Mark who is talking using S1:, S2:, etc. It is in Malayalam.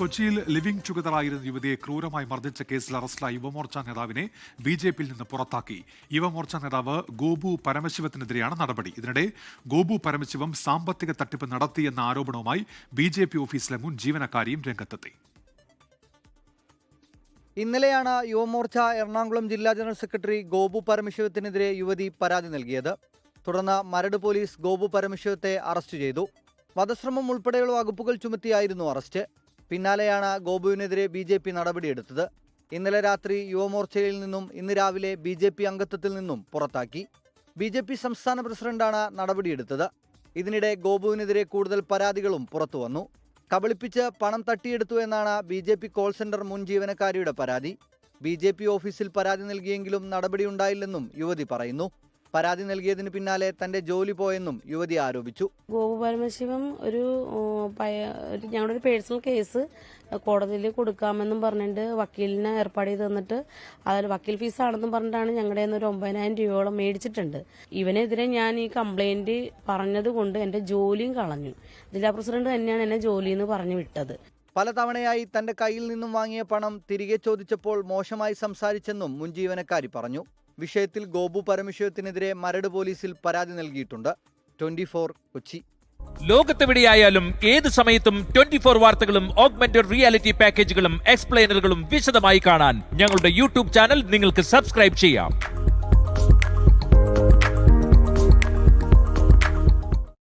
S1: കൊച്ചിയിൽ ലിവിംഗ് ടുഗദറായിരുന്ന യുവതിയെ ക്രൂരമായി മർദ്ദിച്ച കേസിൽ അറസ്റ്റിലായ യുവമോർച്ച നേതാവിനെ ബിജെപിയിൽ നിന്ന് പുറത്താക്കി. യുവമോർച്ച നേതാവ് ഗോപു പരമശിവത്തിനെതിരെയാണ് നടപടി. ഇതിനിടെ ഗോപു പരമശിവം സാമ്പത്തിക തട്ടിപ്പ് നടത്തിയെന്ന ആരോപണവുമായി ബിജെപി ഓഫീസിലെ മുൻ ജീവനക്കാരിയും രംഗത്തെത്തി.
S2: ഇന്നലെയാണ് യുവമോർച്ച എറണാകുളം ജില്ലാ ജനറൽ സെക്രട്ടറി ഗോപു പരമശിവത്തിനെതിരെ യുവതി പരാതി നൽകിയത്. തുടർന്ന് മരട് പോലീസ് ഗോപു പരമശിവത്തെ അറസ്റ്റ് ചെയ്തു. വധശ്രമം ഉൾപ്പെടെയുള്ള വകുപ്പുകൾ ചുമത്തിയായിരുന്നു അറസ്റ്റ്. പിന്നാലെയാണ് ഗോപുവിനെതിരെ ബിജെപി നടപടിയെടുത്തത്. ഇന്നലെ രാത്രി യുവമോർച്ചയിൽ നിന്നും ഇന്ന് രാവിലെ ബിജെപി അംഗത്വത്തിൽ നിന്നും പുറത്താക്കി. ബിജെപി സംസ്ഥാന പ്രസിഡന്റാണ് നടപടിയെടുത്തത്. ഇതിനിടെ ഗോപുവിനെതിരെ കൂടുതൽ പരാതികളും പുറത്തുവന്നു. കബളിപ്പിച്ച് പണം തട്ടിയെടുത്തു എന്നാണ് ബിജെപി കോൾ സെന്റർ മുൻ ജീവനക്കാരിയുടെ പരാതി. ബിജെപി ഓഫീസിൽ പരാതി നൽകിയെങ്കിലും നടപടിയുണ്ടായില്ലെന്നും യുവതി പറയുന്നു. പരാതി നൽകിയതിന് പിന്നാലെ തന്റെ ജോലി പോയെന്നും യുവതി ആരോപിച്ചു.
S3: ഗോപു പരമശിവം ഞങ്ങളുടെ ഒരു പേഴ്സണൽ കേസ് കോടതിയിൽ കൊടുക്കാമെന്നും പറഞ്ഞിട്ട് വക്കീലിനെ ഏർപ്പാട് ചെയ്ത് തന്നിട്ട് അതിൽ വക്കീൽ ഫീസാണെന്നും പറഞ്ഞിട്ടാണ് ഞങ്ങളുടെ ഒരു 9,000 രൂപയോളം മേടിച്ചിട്ടുണ്ട്. ഇവനെതിരെ ഞാൻ ഈ കംപ്ലൈന്റ് പറഞ്ഞത് കൊണ്ട് എന്റെ ജോലിയും കളഞ്ഞു. ജില്ലാ പ്രസിഡന്റ് തന്നെയാണ് എന്നെ ജോലിയെന്ന് പറഞ്ഞു വിട്ടത്.
S2: പലതവണയായി തന്റെ കയ്യിൽ നിന്നും വാങ്ങിയ പണം തിരികെ ചോദിച്ചപ്പോൾ മോശമായി സംസാരിച്ചെന്നും മുൻ ജീവനക്കാരി പറഞ്ഞു. വിഷയത്തിൽ ഗോപു പരമശിവത്തിനെതിരെ മരട് പോലീസിൽ പരാതി നൽകിയിട്ടുണ്ട്. 24 കൊച്ചി.
S4: ലോകത്തെവിടെയായാലും ഏത് സമയത്തും 24 വാർത്തകളും ഓഗ്മെന്റഡ് റിയാലിറ്റി പാക്കേജുകളും എക്സ്പ്ലെയിനറുകളും വിശദമായി കാണാൻ ഞങ്ങളുടെ യൂട്യൂബ് ചാനൽ നിങ്ങൾക്ക് സബ്സ്ക്രൈബ് ചെയ്യാം.